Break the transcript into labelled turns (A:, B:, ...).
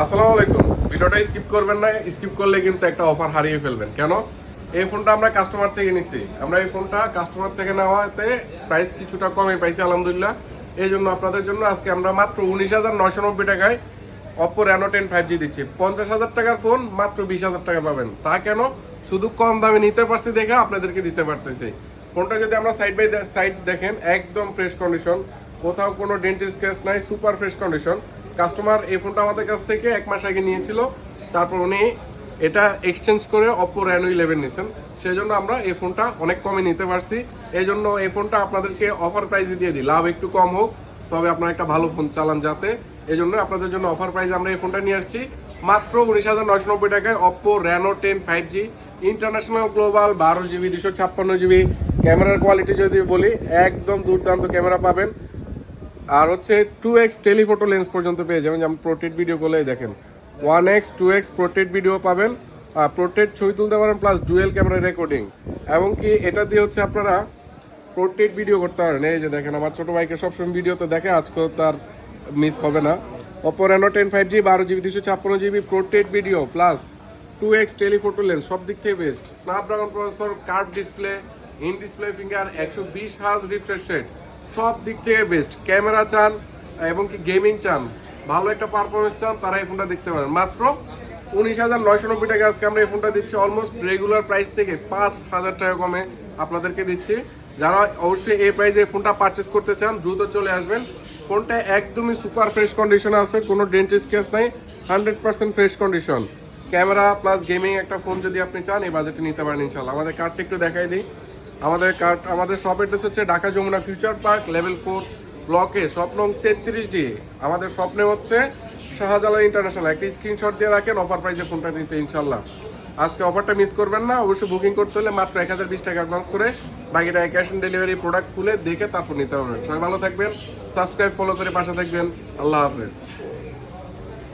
A: আসসালামু আলাইকুম। ভিডিওটা স্কিপ করবেন না, স্কিপ করলে কিন্তু একটা অফার হারিয়ে ফেলবেন। কেন? এই ফোনটা আমরা কাস্টমার থেকে নিছি। আমরা এই ফোনটা কাস্টমার থেকে নেওয়াতে প্রাইস কিছুটা কমে পাইছি আলহামদুলিল্লাহ। এই জন্য আপনাদের জন্য আজকে আমরা মাত্র 19,990 টাকায় Oppo Reno 10 5G দিচ্ছি। 50,000 টাকার ফোন মাত্র 20,000 টাকা পাবেন। তা কেন? শুধু কম দামে নিতে পারছি দেখে আপনাদেরকে দিতে পারতেছি। ফোনটা যদি আমরা সাইড বাই সাইড দেখেন, একদম ফ্রেশ কন্ডিশন, কোথাও কোনো ডেন্টিস্ট স্ক্র্যাচ নাই, সুপার ফ্রেশ কন্ডিশন। কাস্টমার এই ফোনটা আমাদের কাছ থেকে 1 মাস আগে নিয়েছিল, তারপর উনি এটা এক্সচেঞ্জ করে Oppo Reno 11 নিয়েছেন। সেই জন্য আমরা এই ফোনটা অনেক কমে নিতে পারছি। এই জন্য এই ফোনটা আপনাদেরকে অফার প্রাইসে দিয়ে দিই, লাভ একটু কম হোক, তবে আপনারা একটা ভালো ফোন চালান যাতে। এই জন্য আপনাদের জন্য অফার প্রাইসে আমরা এই ফোনটা নিয়ে আসছি মাত্র 19,990 টাকায় Oppo Reno 10 5G international global 12GB 256GB। ক্যামেরার কোয়ালিটি যদি বলি, একদম দুর্দান্ত ক্যামেরা পাবেন। আর হচ্ছে 2x টেলিফোটো লেন্স পর্যন্ত পেয়ে যাবেন, যেমন প্রোটেক্ট ভিডিও করলে দেখেন 1x 2x প্রোটেক্ট ভিডিও পাবেন, প্রোটেক্ট ছবি তুলতে পারেন, প্লাস ডুয়েল ক্যামেরা রেকর্ডিং। এবং কি এটা দিয়ে হচ্ছে আপনারা প্রোটেক্ট ভিডিও করতে পারেন। এই যে দেখেন, আমার ছোটো ভাইকে সবসময় ভিডিও তো দেখে, আজকেও তার মিস হবে না। Oppo Reno 10 5G 12GB 256GB protect video plus 2x telephoto lens, সব দিক থেকে best. Snapdragon processor, curve display, in display finger, 120 hertz refresh rate, সব দিক থেকে বেস্ট। ক্যামেরা চান এবং কি গেমিং চান, ভালো একটা পারফরমেন্স চান, তারা এই ফোনটা দেখতে পারেন। মাত্র 19,990 টাকা আজকে আমরা এই ফোনটা দিচ্ছি, অলমোস্ট রেগুলার প্রাইস থেকে 5,000 টাকা কমে আপনাদেরকে দিচ্ছি। যারা অবশ্যই এই প্রাইসে এই ফোনটা পারচেস করতে চান, দ্রুত চলে আসবেন। ফোনটা একদমই সুপার ফ্রেশ কন্ডিশনে আছে, কোনো ডেন্টিস্ট কেস নাই, 100% fresh condition. Camera plus gaming একটা ফোন যদি আপনি চান, এই বাজেটে নিতে পারেন ইনশাল্লাহ। আমাদের কার্ডটা একটু দেখাই দিই। আমাদের শপ অ্যাড্রেস হচ্ছে Dhaka Jamuna future park level 4 ব্লকে, স্বপ্ন 33D। আমাদের স্বপ্নে হচ্ছে শাহজালাল ইন্টারন্যাশনাল। একটা স্ক্রিনশট দিয়ে রাখেন অফার প্রাইসে ফোনটা নিতে ইনশাল্লাহ। আজকে অফারটা মিস করবেন না। অবশ্যই বুকিং করতে হলে মাত্র 1020 টাকা অ্যাডভান্স করে বাকিটা ক্যাশ অন ডেলিভারি প্রোডাক্ট খুলে দেখে তারপর নিতে পারবেন। সবাই ভালো থাকবেন, সাবস্ক্রাইব ফলো করে পাশে থাকবেন। আল্লাহ হাফেজ।